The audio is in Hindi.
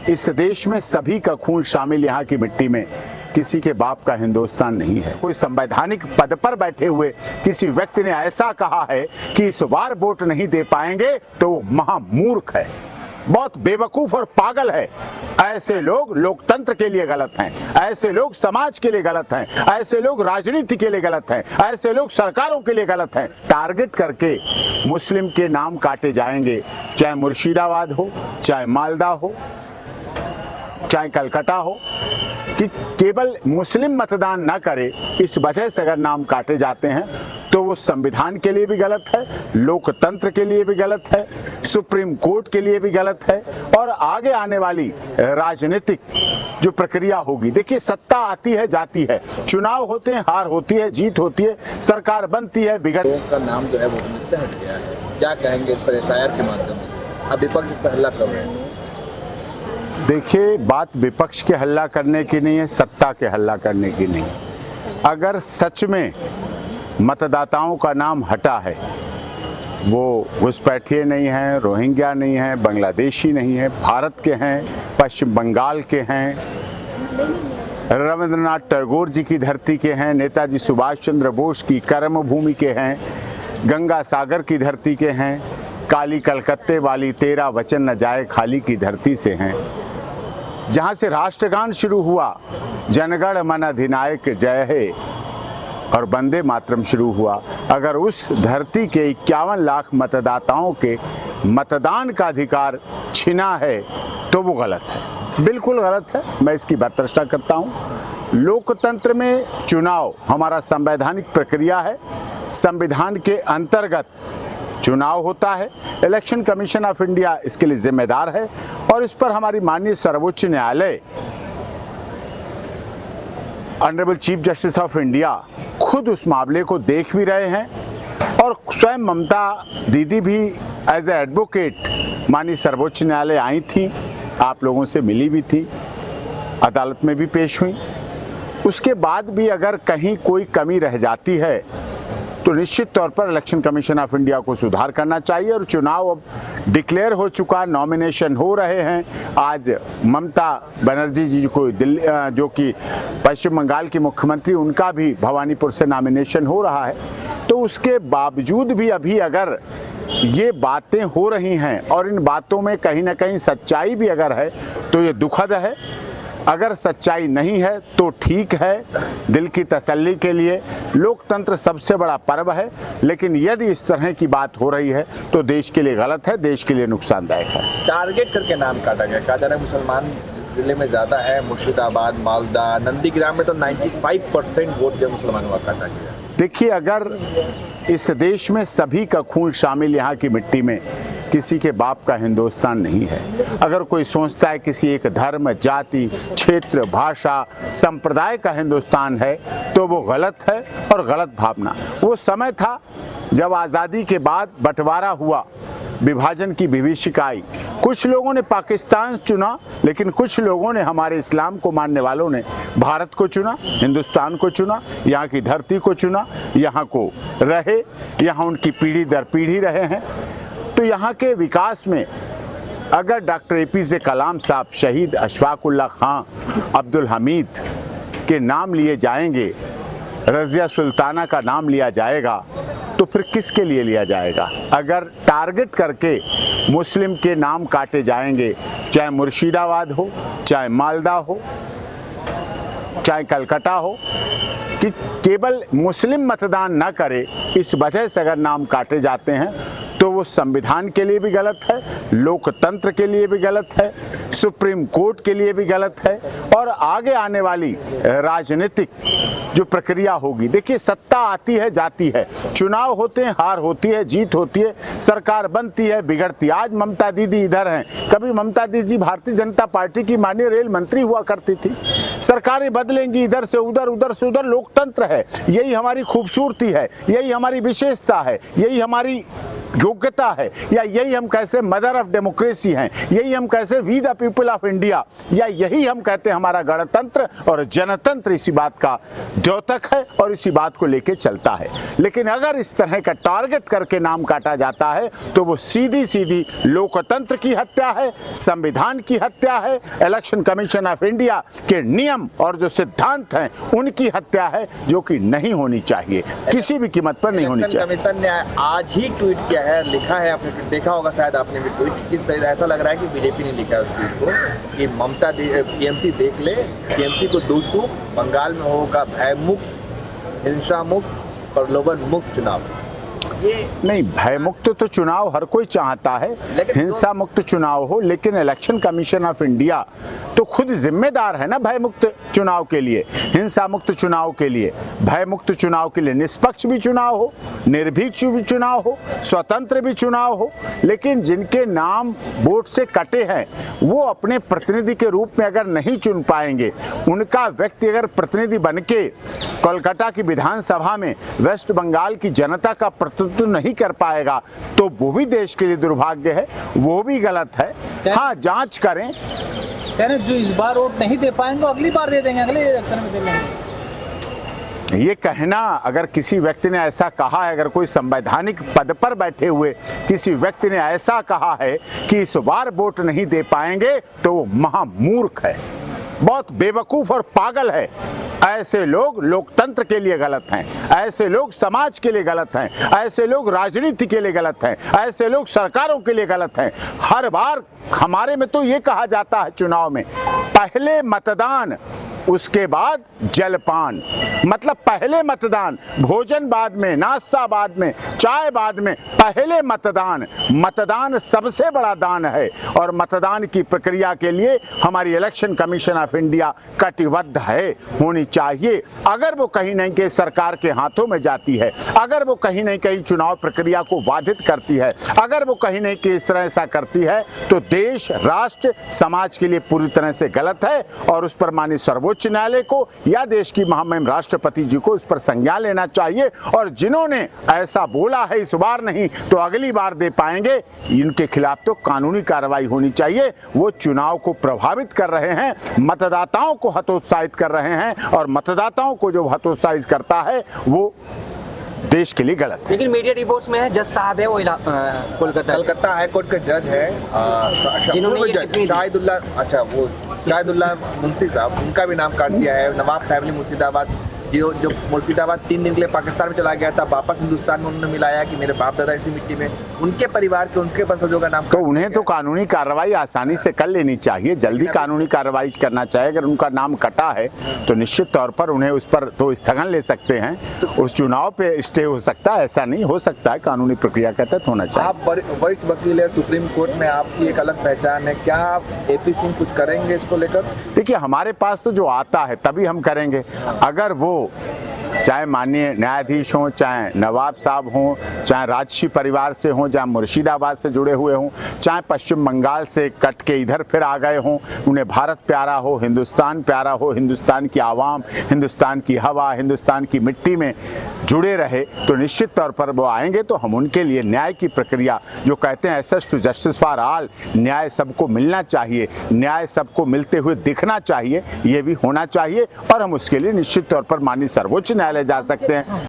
इस देश में सभी का खून शामिल, यहाँ की मिट्टी में किसी के बाप का हिंदुस्तान नहीं है। कोई संवैधानिक पद पर बैठे हुए किसी व्यक्ति ने ऐसा कहा है कि इस बार वोट नहीं दे पाएंगे तो वो महामूर्ख है, बहुत बेवकूफ और पागल है। ऐसे लोग लोकतंत्र के लिए गलत हैं, ऐसे लोग समाज के लिए गलत हैं, ऐसे लोग राजनीति के लिए गलत हैं, ऐसे लोग सरकारों के लिए गलत हैं। टारगेट करके मुस्लिम के नाम काटे जाएंगे, चाहे मुर्शिदाबाद हो, चाहे मालदा हो, चाहे कलकत्ता हो, कि केवल मुस्लिम मतदान ना करे, इस वजह से अगर नाम काटे जाते हैं तो वो संविधान के लिए भी गलत है, लोकतंत्र के लिए भी गलत है, सुप्रीम कोर्ट के लिए भी गलत है और आगे आने वाली राजनीतिक जो प्रक्रिया होगी। देखिए, सत्ता आती है जाती है, चुनाव होते हैं, हार होती है, जीत होती है, सरकार बनती है, बिगड़। लोगों का नाम जो है वो मुझसे हट गया है, क्या कहेंगे इस पर एफआईआर के माध्यम से? अब विपक्ष इस पर हल्ला कर रहे हैं। देखिए, बात विपक्ष के हल्ला करने की नहीं है, सत्ता के हल्ला करने की नहीं है। अगर सच में मतदाताओं का नाम हटा है, वो घुसपैठिए नहीं हैं, रोहिंग्या नहीं हैं, बांग्लादेशी नहीं हैं, भारत के हैं, पश्चिम बंगाल के हैं, रविंद्रनाथ टैगोर जी की धरती के हैं, नेताजी सुभाष चंद्र बोस की कर्म भूमि के हैं, गंगा सागर की धरती के हैं, काली कलकत्ते वाली तेरा वचन न जाए खाली की धरती से हैं, जहाँ से राष्ट्रगान शुरू हुआ, जनगण मन अधिनायक जय हे और वंदे मातरम शुरू हुआ। अगर उस धरती के 51 लाख मतदाताओं के मतदान का अधिकार छिना है तो वो गलत है, बिल्कुल गलत है। मैं इसकी बर्दाश्त करता हूँ। लोकतंत्र में चुनाव हमारा संवैधानिक प्रक्रिया है, संविधान के अंतर्गत चुनाव होता है, इलेक्शन कमीशन ऑफ इंडिया इसके लिए जिम्मेदार है और इस पर हमारी माननीय सर्वोच्च न्यायालय honourable chief justice of India खुद उस मामले को देख भी रहे हैं और स्वयं ममता दीदी भी एज ए एडवोकेट माननीय सर्वोच्च न्यायालय आई थी, आप लोगों से मिली भी थी, अदालत में भी पेश हुई। उसके बाद भी अगर कहीं कोई कमी रह जाती है तो निश्चित तौर पर इलेक्शन कमीशन ऑफ इंडिया को सुधार करना चाहिए और चुनाव अब डिक्लेयर हो चुका, नॉमिनेशन हो रहे हैं। आज ममता बनर्जी जी को दिल्ली, जो कि पश्चिम बंगाल की मुख्यमंत्री, उनका भी भवानीपुर से नॉमिनेशन हो रहा है। तो उसके बावजूद भी अभी अगर ये बातें हो रही हैं और इन बातों में कहीं ना कहीं सच्चाई भी अगर है तो ये दुखद है। अगर सच्चाई नहीं है तो ठीक है, दिल की तसल्ली के लिए। लोकतंत्र सबसे बड़ा पर्व है, लेकिन यदि इस तरह की बात हो रही है तो देश के लिए गलत है, देश के लिए नुकसानदायक है। टारगेट करके नाम काटा गया, कहा जा रहा है मुसलमान जिले में ज़्यादा है, मुर्शिदाबाद, मालदा, नंदीग्राम में तो 95% वोट जो मुसलमानों का काटा गया। देखिए, अगर इस देश में सभी का खून शामिल, यहाँ की मिट्टी में किसी के बाप का हिंदुस्तान नहीं है। अगर कोई सोचता है किसी एक धर्म, जाति, क्षेत्र, भाषा, संप्रदाय का हिंदुस्तान है तो वो गलत है और गलत भावना। वो समय था जब आज़ादी के बाद बंटवारा हुआ, विभाजन की विभीषिका आई, कुछ लोगों ने पाकिस्तान चुना, लेकिन कुछ लोगों ने, हमारे इस्लाम को मानने वालों ने भारत को चुना, हिंदुस्तान को चुना, यहाँ की धरती को चुना, यहाँ को रहे, यहाँ उनकी पीढ़ी दर पीढ़ी रहे हैं। तो यहाँ के विकास में अगर डॉक्टर APJ कलाम साहब, शहीद अशफाकुल्लाह खां, अब्दुल हमीद के नाम लिए जाएंगे, रज़िया सुल्ताना का नाम लिया जाएगा, तो फिर किसके लिए लिया जाएगा? अगर टारगेट करके मुस्लिम के नाम काटे जाएंगे, चाहे मुर्शिदाबाद हो, चाहे मालदा हो, चाहे कलकत्ता हो, कि केवल मुस्लिम मतदान ना करे, इस वजह से अगर नाम काटे जाते हैं तो वो संविधान के लिए भी गलत है, लोकतंत्र के लिए भी गलत है, सुप्रीम कोर्ट के लिए भी गलत है और आगे आने वाली राजनीतिक जो प्रक्रिया होगी। देखिए, सत्ता आती है जाती है, चुनाव होते हैं, हार होती है, जीत होती है, सरकार बनती है, बिगड़ती है। आज ममता दीदी इधर हैं, कभी ममता दीदी भारतीय जनता पार्टी की माननीय रेल मंत्री हुआ करती थी। सरकारें बदलेंगी, इधर से उधर, उधर से उधर, लोकतंत्र है, यही हमारी खूबसूरती है, यही हमारी विशेषता है, यही हमारी योग्यता है, या यही हम कैसे मदर ऑफ डेमोक्रेसी हैं, यही हम कैसे we the people of India, या यही हम कहते हैं हमारा गणतंत्र और जनतंत्र इसी बात का द्योतक है और इसी बात को लेके चलता है। लेकिन अगर इस तरह का टारगेट करके नाम काटा जाता है तो वो सीधी सीधी लोकतंत्र की हत्या है, संविधान की हत्या है, इलेक्शन कमीशन ऑफ इंडिया के नियम और जो सिद्धांत हैं उनकी हत्या है, जो कि नहीं होनी चाहिए, किसी भी कीमत पर नहीं होनी चाहिए। कमीशन ने आज ही ट्वीट किया है, लिखा है, आपने देखा होगा शायद, आपने भी ट्वीट, किस तरह ऐसा लग रहा है कि बीजेपी ने लिखा है उस ट्वीट को कि ममता टीएमसी देख ले, टीएमसी को दूध टूक, बंगाल में होगा भयमुक्त, हिंसा मुक्त, प्रलोभन मुक्त चुनाव। ये नहीं, भय मुक्त तो चुनाव हर कोई चाहता है, हिंसा मुक्त चुनाव हो, लेकिन इलेक्शन कमीशन ऑफ इंडिया तो खुद जिम्मेदार है ना भय मुक्त चुनाव के लिए, हिंसा मुक्त चुनाव के लिए, भय मुक्त चुनाव के लिए। निष्पक्ष भी चुनाव हो, निर्भीक भी चुनाव हो, स्वतंत्र भी चुनाव हो, लेकिन जिनके नाम वोट से कटे हैं वो अपने प्रतिनिधि के रूप में अगर नहीं चुन पाएंगे, उनका व्यक्ति अगर प्रतिनिधि बनके कोलकाता की विधानसभा में वेस्ट बंगाल की जनता का प्रतिनिधित्व नहीं कर पाएगा तो वो भी देश के लिए दुर्भाग्य है, वो भी गलत है। हाँ, जांच करें। जो इस बार वोट नहीं दे पाएंगे अगली बार दे देंगे, अगले इलेक्शन में दे देंगे। ये कहना, अगर किसी व्यक्ति ने ऐसा कहा है, अगर कोई संवैधानिक पद पर बैठे हुए किसी व्यक्ति ने ऐसा कहा है कि इस बार वोट नहीं दे पाएंगे, तो वो महामूर्ख है, बहुत बेवकूफ और पागल है। ऐसे लोग लोकतंत्र के लिए गलत हैं, ऐसे लोग समाज के लिए गलत हैं, ऐसे लोग राजनीति के लिए गलत हैं, ऐसे लोग सरकारों के लिए गलत हैं। हर बार हमारे में तो ये कहा जाता है चुनाव में, पहले मतदान उसके बाद जलपान, मतलब पहले मतदान, भोजन बाद में, नाश्ता बाद में, चाय बाद में, पहले मतदान। मतदान सबसे बड़ा दान है और मतदान की प्रक्रिया के लिए हमारी इलेक्शन कमीशन ऑफ इंडिया कटिबद्ध है, होनी चाहिए। अगर वो कहीं नहीं कहीं सरकार के हाथों में जाती है, अगर वो कहीं नहीं कहीं चुनाव प्रक्रिया को बाधित करती है, अगर वो कहीं नहीं कहीं इस तरह ऐसा करती है, तो देश, राष्ट्र, समाज के लिए पूरी तरह से गलत है और उस पर माननीय सर्वोच्च न्यायालय को या देश की महामहिम राष्ट्रपति जी को उस पर संज्ञान लेना चाहिए। और जिन्होंने ऐसा बोला है इस बार नहीं तो अगली बार दे पाएंगे, इनके खिलाफ तो कानूनी कार्रवाई होनी चाहिए। वो चुनाव को प्रभावित कर रहे हैं, मतदाताओं को हतोत्साहित कर रहे हैं और मतदाताओं को जो हतोत्साहित करता है वो देश के लिए गलत है। लेकिन मीडिया रिपोर्ट्स में है जज साहब है वो कलकत्ता हाई कोर्ट के जज है, जिन्होंने शाहिदुल्लाह मुंशी साहब, उनका भी नाम काट दिया है। नवाब फैमिली मुर्शिदाबाद, जो मुर्शिदाबाद 3 दिन के लिए पाकिस्तान में चला गया था, वापस हिंदुस्तान में उन्होंने मिलाया कि मेरे बाप दादा इसी मिट्टी में, उनके परिवार के, उनके वंशजों का नाम, तो उन्हें तो कानूनी कार्रवाई आसानी से कर लेनी चाहिए, जल्दी कानूनी कार्रवाई करना चाहिए। अगर उनका नाम कटा है तो निश्चित तौर पर उन्हें उस पर तो स्थगन ले सकते हैं, उस चुनाव पे स्टे हो सकता है, ऐसा नहीं हो सकता है, कानूनी प्रक्रिया के तहत होना चाहिए। आप वरिष्ठ वकील है, सुप्रीम कोर्ट में आपकी एक अलग पहचान है, क्या आप AP सिंह कुछ करेंगे इसको लेकर? देखिए, हमारे पास तो जो आता है तभी हम करेंगे। अगर वो चाहे माननीय न्यायाधीश हों, चाहे नवाब साहब हों, चाहे राजसी परिवार से हों, चाहे मुर्शिदाबाद से जुड़े हुए हों, चाहे पश्चिम बंगाल से कट के इधर फिर आ गए हों, उन्हें भारत प्यारा हो, हिंदुस्तान प्यारा हो, हिंदुस्तान की आवाम, हिंदुस्तान की हवा, हिंदुस्तान की मिट्टी में जुड़े रहे, तो निश्चित तौर पर वो आएंगे तो हम उनके लिए न्याय की प्रक्रिया, जो कहते हैं access to justice for all, न्याय सबको मिलना चाहिए, न्याय सबको मिलते हुए दिखना चाहिए, ये भी होना चाहिए और हम उसके लिए निश्चित तौर पर माननीय सर्वोच्च न्यायालय जा सकते हैं।